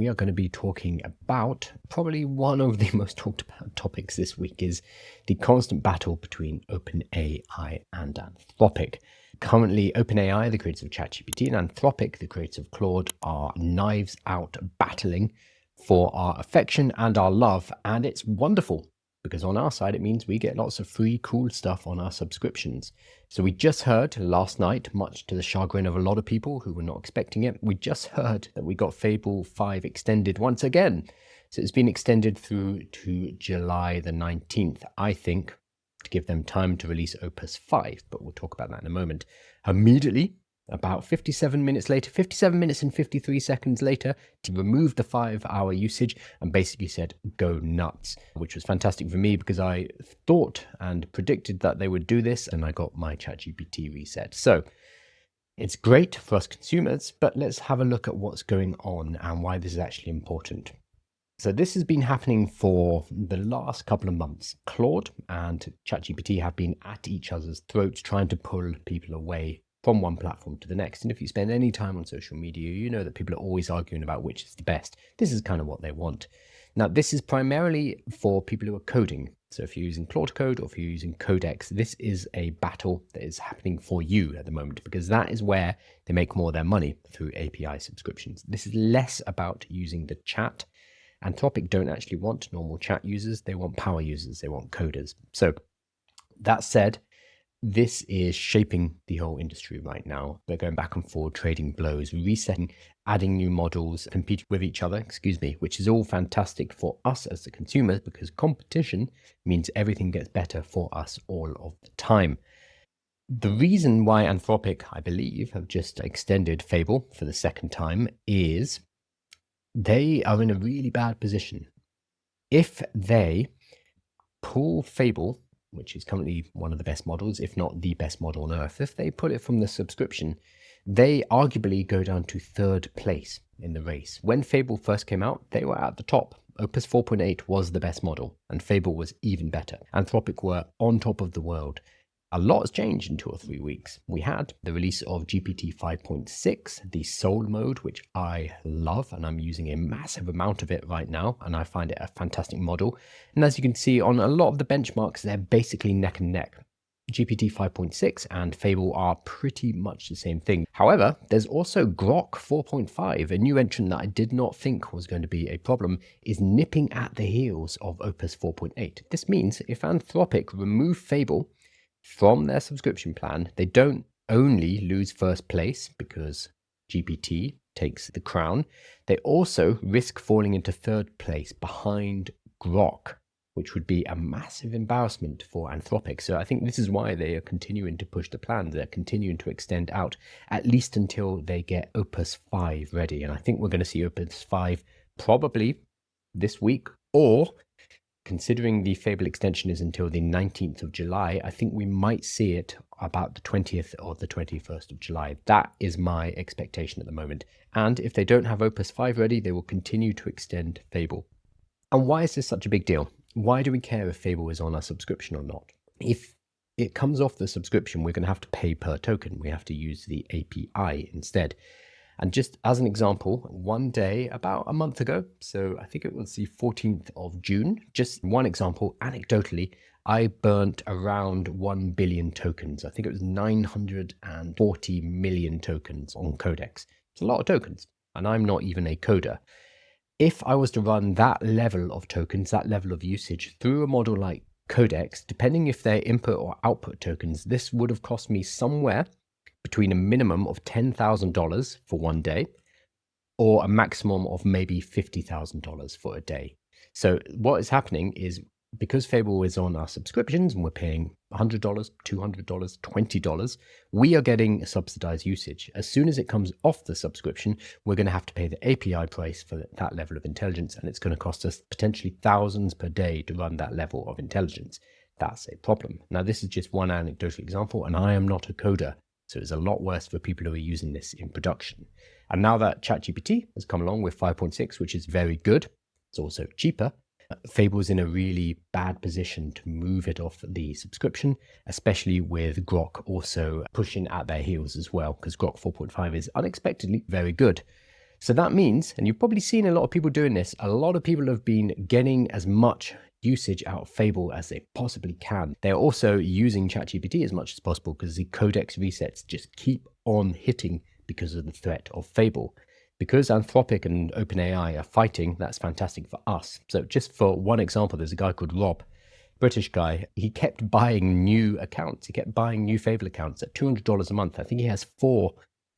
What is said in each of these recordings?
we are going to be talking about probably one of the most talked about topics this week is the constant battle between OpenAI and Anthropic. Currently, OpenAI, the creators of ChatGPT, and Anthropic, the creators of Claude, are knives out battling for our affection and our love, and it's wonderful. Because on our side, it means we get lots of free, cool stuff on our subscriptions. So we just heard last night, much to the chagrin of a lot of people who were not expecting it, we just heard that we got Fable 5 extended once again. So it's been extended through to July the 19th, I think, to give them time to release Opus 5, but we'll talk about that in a moment. Immediately, about 57 minutes later, 57 minutes and 53 seconds later, to remove the 5-hour usage and basically said, go nuts, which was fantastic for me because I thought and predicted that they would do this and I got my ChatGPT reset. So it's great for us consumers, but let's have a look at what's going on and why this is actually important. So this has been happening for the last couple of months. Claude and ChatGPT have been at each other's throats trying to pull people away from one platform to the next. And if you spend any time on social media, you know that people are always arguing about which is the best. This is kind of what they want. Now, this is primarily for people who are coding. So if you're using Claude Code or if you're using Codex, this is a battle that is happening for you at the moment because that is where they make more of their money through API subscriptions. This is less about using the chat. Anthropic don't actually want normal chat users. They want power users. They want coders. So that said, this is shaping the whole industry right now. They're going back and forth, trading blows, resetting, adding new models, competing with each other, which is all fantastic for us as the consumers because competition means everything gets better for us all of the time. The reason why Anthropic, I believe, have just extended Fable for the second time is they are in a really bad position. If they pull Fable, which is currently one of the best models, if not the best model on earth, if they put it from the subscription, they arguably go down to third place in the race. When Fable first came out, they were at the top. Opus 4.8 was the best model, and Fable was even better. Anthropic were on top of the world. A lot has changed in 2 or 3 weeks. We had the release of GPT 5.6, the Soul mode, which I love, and I'm using a massive amount of it right now, and I find it a fantastic model. And as you can see on a lot of the benchmarks, they're basically neck and neck. GPT 5.6 and Fable are pretty much the same thing. However, there's also Grok 4.5, a new entrant that I did not think was going to be a problem, is nipping at the heels of Opus 4.8. This means if Anthropic remove Fable from their subscription plan, they don't only lose first place because GPT takes the crown, they also risk falling into third place behind Grok, which would be a massive embarrassment for Anthropic. So I think this is why they are continuing to push the plan. They're continuing to extend out at least until they get Opus 5 ready. And I think we're going to see Opus 5 probably this week, or considering the Fable extension is until the 19th of July, I think we might see it about the 20th or the 21st of July. That is my expectation at the moment. And if they don't have Opus 5 ready, they will continue to extend Fable. And why is this such a big deal? Why do we care if Fable is on our subscription or not? If it comes off the subscription, we're going to have to pay per token. We have to use the API instead. And just as an example, one day, about a month ago, so I think it was the 14th of June, just one example, anecdotally, I burnt around 1 billion tokens. I think it was 940 million tokens on Codex. It's a lot of tokens, and I'm not even a coder. If I was to run that level of tokens, that level of usage through a model like Codex, depending if they're input or output tokens, this would have cost me somewhere between a minimum of $10,000 for one day or a maximum of maybe $50,000 for a day. So what is happening is because Fable is on our subscriptions and we're paying $100, $200, $20, we are getting a subsidized usage. As soon as it comes off the subscription, we're going to have to pay the API price for that level of intelligence, and it's going to cost us potentially thousands per day to run that level of intelligence. That's a problem. Now, this is just one anecdotal example, and I am not a coder. So it's a lot worse for people who are using this in production. And now that ChatGPT has come along with 5.6, which is very good, it's also cheaper, Fable's in a really bad position to move it off the subscription, especially with Grok also pushing at their heels as well, because Grok 4.5 is unexpectedly very good. So that means, and you've probably seen a lot of people doing this, a lot of people have been getting as much usage out of Fable as they possibly can. They're also using ChatGPT as much as possible because the Codex resets just keep on hitting because of the threat of Fable. Because Anthropic and OpenAI are fighting, that's fantastic for us. So just for one example, there's a guy called Rob, British guy. He kept buying new accounts. He kept buying new Fable accounts at $200 a month. I think he has 4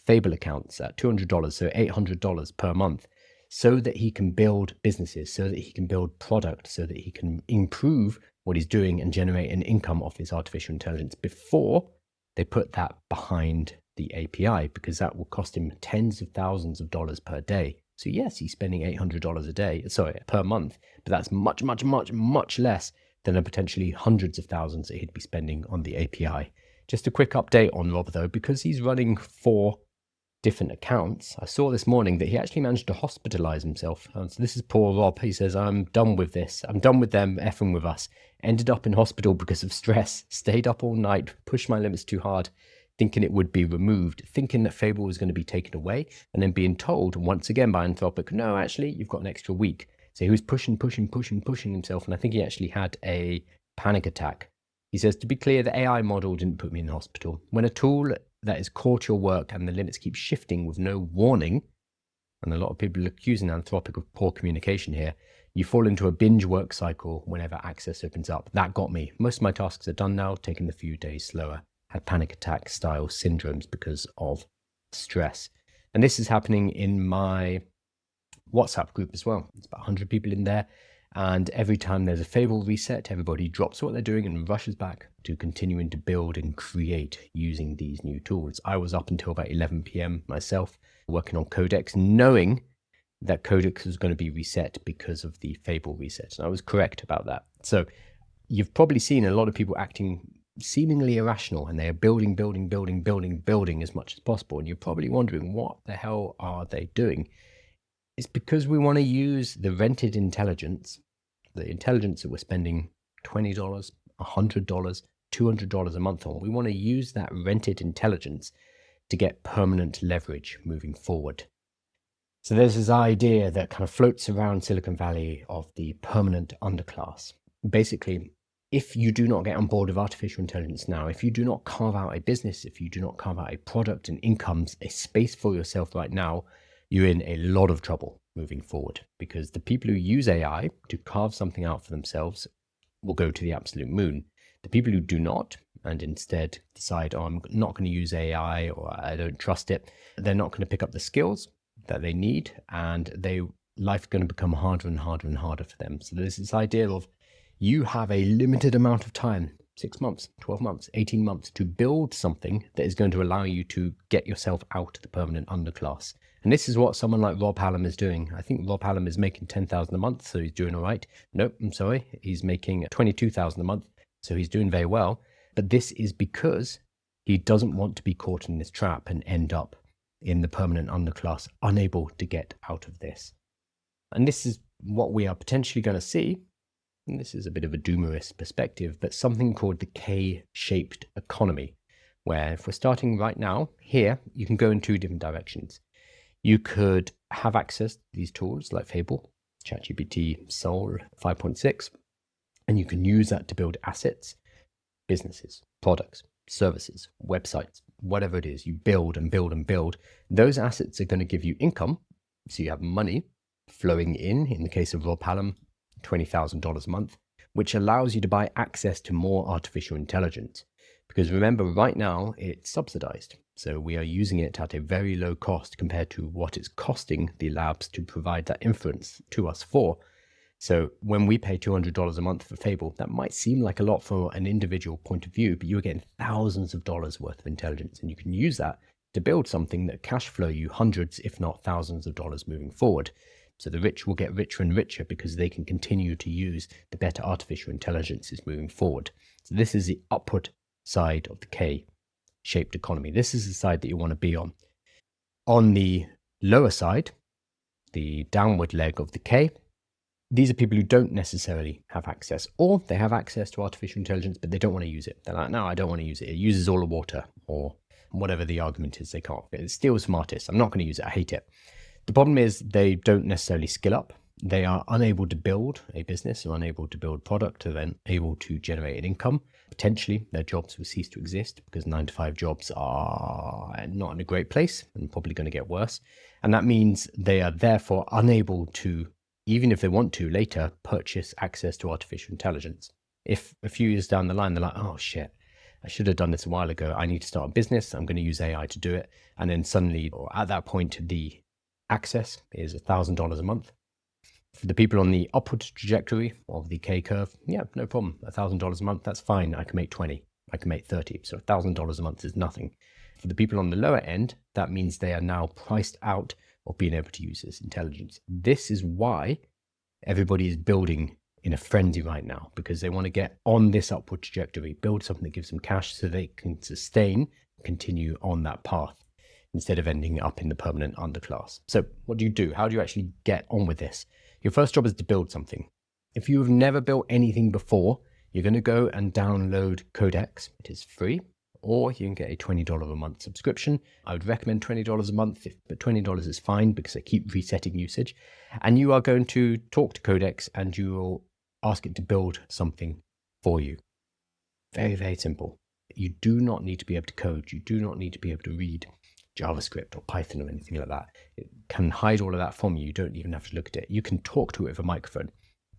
Fable accounts at $200, so $800 per month, so that he can build businesses, so that he can build product, so that he can improve what he's doing and generate an income off his artificial intelligence before they put that behind the API, because that will cost him tens of thousands of dollars per day. So yes, he's spending $800 a day, per month, but that's much, much, much, much less than the potentially hundreds of thousands that he'd be spending on the API. Just a quick update on Rob though, because he's running 4 different accounts. I saw this morning that he actually managed to hospitalize himself. So this is poor Rob. He says, I'm done with this. I'm done with them effing with us. Ended up in hospital because of stress. Stayed up all night, pushed my limits too hard, thinking it would be removed, thinking that Fable was going to be taken away, and then being told once again by Anthropic, no, actually, you've got an extra week. So he was pushing himself, and I think he actually had a panic attack. He says, to be clear, the AI model didn't put me in the hospital. When a tool that is core to your work and the limits keep shifting with no warning, and a lot of people are accusing Anthropic of poor communication here, you fall into a binge work cycle whenever access opens up. That got me. Most of my tasks are done now, taking a few days slower. Had panic attack style syndromes because of stress. And this is happening in my WhatsApp group as well. It's about 100 people in there. And every time there's a Fable reset, everybody drops what they're doing and rushes back to continuing to build and create using these new tools. I was up until about 11 p.m. myself working on Codex, knowing that Codex was going to be reset because of the Fable reset. And I was correct about that. So you've probably seen a lot of people acting seemingly irrational, and they are building as much as possible. And you're probably wondering, what the hell are they doing? It's because we want to use the rented intelligence, the intelligence that we're spending $20, $100, $200 a month on. We want to use that rented intelligence to get permanent leverage moving forward. So there's this idea that kind of floats around Silicon Valley of the permanent underclass. Basically, if you do not get on board with artificial intelligence now, if you do not carve out a business, if you do not carve out a product and incomes, a space for yourself right now, you're in a lot of trouble moving forward, because the people who use AI to carve something out for themselves will go to the absolute moon. The people who do not, and instead decide, oh, I'm not going to use AI, or I don't trust it, they're not going to pick up the skills that they need, and life is going to become harder and harder and harder for them. So there's this idea of, you have a limited amount of time, 6 months, 12 months, 18 months, to build something that is going to allow you to get yourself out of the permanent underclass. And this is what someone like Rob Hallam is doing. I think Rob Hallam is making $10,000 a month, so he's doing all right. Nope, I'm sorry. He's making $22,000 a month, so he's doing very well. But this is because he doesn't want to be caught in this trap and end up in the permanent underclass, unable to get out of this. And this is what we are potentially going to see. And this is a bit of a doomerist perspective, but something called the K-shaped economy, where if we're starting right now, here, you can go in 2 different directions. You could have access to these tools like Fable, ChatGPT, Soul 5.6, and you can use that to build assets, businesses, products, services, websites, whatever it is. You build and build and build. Those assets are going to give you income, so you have money flowing in the case of Rob Hallam, $20,000 a month, which allows you to buy access to more artificial intelligence. Because remember, right now, it's subsidized. So we are using it at a very low cost compared to what it's costing the labs to provide that inference to us for. So when we pay $200 a month for Fable, that might seem like a lot from an individual point of view, but you're getting thousands of dollars worth of intelligence, and you can use that to build something that cash flow you hundreds, if not thousands of dollars moving forward. So the rich will get richer and richer because they can continue to use the better artificial intelligences moving forward. So this is the upward side of the K-shaped economy. This is the side that you want to be on. On the lower side, the downward leg of the K, these are people who don't necessarily have access, or they have access to artificial intelligence, but they don't want to use it. They're like, no, I don't want to use it. It uses all the water, or whatever the argument is they can't. It steals from artists. I'm not going to use it. I hate it. The problem is they don't necessarily skill up. They are unable to build a business or unable to build product or then able to generate an income. Potentially, their jobs will cease to exist because 9-to-5 jobs are not in a great place and probably going to get worse. And that means they are therefore unable to, even if they want to later, purchase access to artificial intelligence. If a few years down the line, they're like, oh shit, I should have done this a while ago. I need to start a business. I'm going to use AI to do it. And then suddenly, or at that point, the access is $1,000 a month. For the people on the upward trajectory of the K curve, yeah, no problem. $1,000 a month, that's fine. I can make 20, I can make 30. So $1,000 a month is nothing. For the people on the lower end, that means they are now priced out of being able to use this intelligence. This is why everybody is building in a frenzy right now, because they want to get on this upward trajectory, build something that gives them cash so they can sustain, continue on that path instead of ending up in the permanent underclass. So what do you do? How do you actually get on with this? Your first job is to build something. If you have never built anything before, you're going to go and download Codex. It is free, or you can get a $20 a month subscription. I would recommend $20 a month, but $20 is fine because I keep resetting usage. And you are going to talk to Codex and you will ask it to build something for you. Very, very simple. You do not need to be able to code. You do not need to be able to read JavaScript or Python or anything like that. It can hide all of that from you. You don't even have to look at it. You can talk to it with a microphone.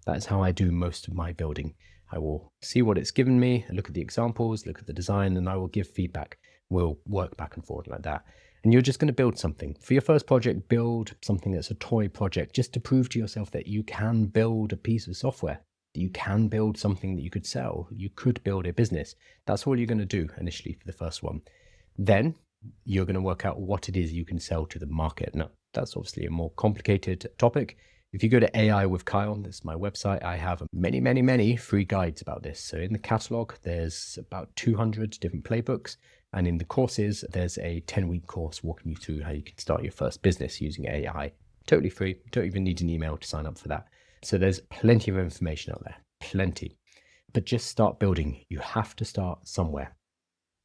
That's how I do most of my building. I will see what it's given me, look at the examples, look at the design, and I will give feedback. We'll work back and forth like that. And you're just going to build something. For your first project, build something that's a toy project, just to prove to yourself that you can build a piece of software, that you can build something that you could sell. You could build a business. That's all you're going to do initially for the first one. Then you're going to work out what it is you can sell to the market. Now, that's obviously a more complicated topic. If you go to AI with Kyle, this is my website, I have many, many, many free guides about this. So in the catalog, there's about 200 different playbooks. And in the courses, there's a 10-week course walking you through how you can start your first business using AI. Totally free. You don't even need an email to sign up for that. So there's plenty of information out there, plenty. But just start building. You have to start somewhere.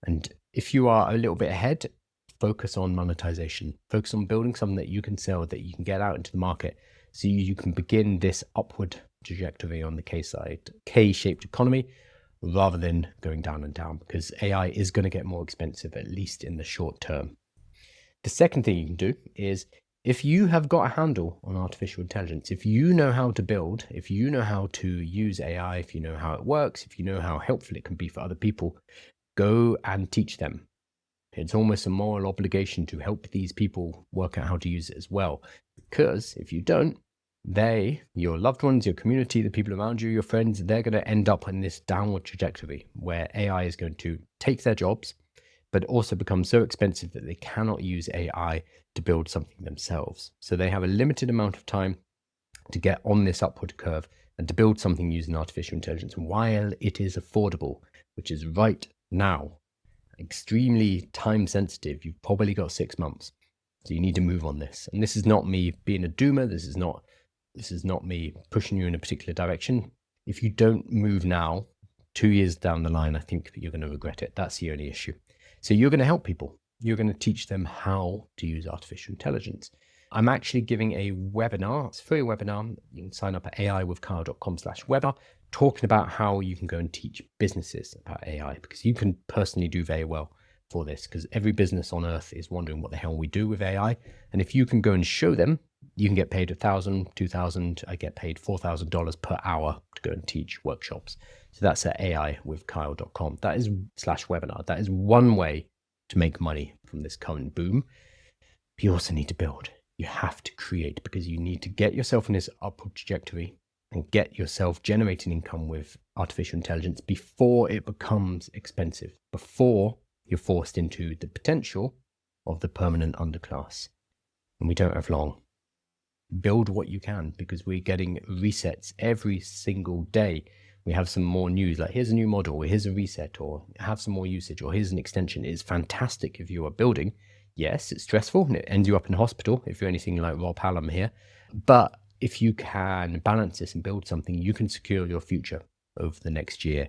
And if you are a little bit ahead, focus on monetization. Focus on building something that you can sell, that you can get out into the market, so you can begin this upward trajectory on the K side, K-shaped economy, rather than going down and down, because AI is going to get more expensive, at least in the short term. The second thing you can do is, if you have got a handle on artificial intelligence, if you know how to build, if you know how to use AI, if you know how it works, if you know how helpful it can be for other people, go and teach them. It's almost a moral obligation to help these people work out how to use it as well. Because if you don't, they, your loved ones, your community, the people around you, your friends, they're going to end up in this downward trajectory where AI is going to take their jobs, but also become so expensive that they cannot use AI to build something themselves. So they have a limited amount of time to get on this upward curve and to build something using artificial intelligence while it is affordable, which is right now. Extremely time sensitive. You've probably got 6 months. So you need to move on this. And this is not me being a doomer. This is not me pushing you in a particular direction. If you don't move now, 2 years down the line, I think you're going to regret it. That's the only issue. So you're going to help people. You're going to teach them how to use artificial intelligence. I'm actually giving a webinar. It's a free webinar. You can sign up at aiwithkyle.com/webinar, talking about how you can go and teach businesses about AI, because you can personally do very well for this, because every business on earth is wondering what the hell we do with AI. And if you can go and show them, you can get paid $1,000, $2,000. I get paid $4,000 per hour to go and teach workshops. So that's at aiwithkyle.com. That is /webinar. That is one way to make money from this current boom. But you also need to build. You have to create, because you need to get yourself in this upward trajectory and get yourself generating income with artificial intelligence before it becomes expensive, before you're forced into the potential of the permanent underclass. And we don't have long. Build what you can, because we're getting resets every single day. We have some more news, like here's a new model, or here's a reset, or have some more usage, or here's an extension. It's fantastic if you are building. Yes, it's stressful and it ends you up in hospital if you're anything like Rob Hallam here. But if you can balance this and build something, you can secure your future over the next year.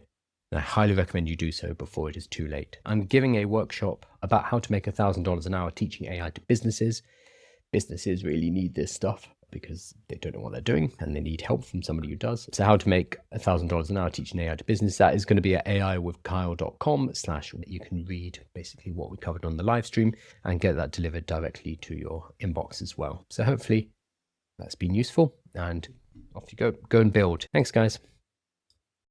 And I highly recommend you do so before it is too late. I'm giving a workshop about how to make $1,000 an hour teaching AI to businesses. businesses really need this stuff because they don't know what they're doing and they need help from somebody who does. So how to make $1,000 an hour teaching AI to business, that is going to be at aiwithkyle.com/ you can read basically what we covered on the live stream and get that delivered directly to your inbox as well. So hopefully that's been useful, and off you go and build. Thanks guys.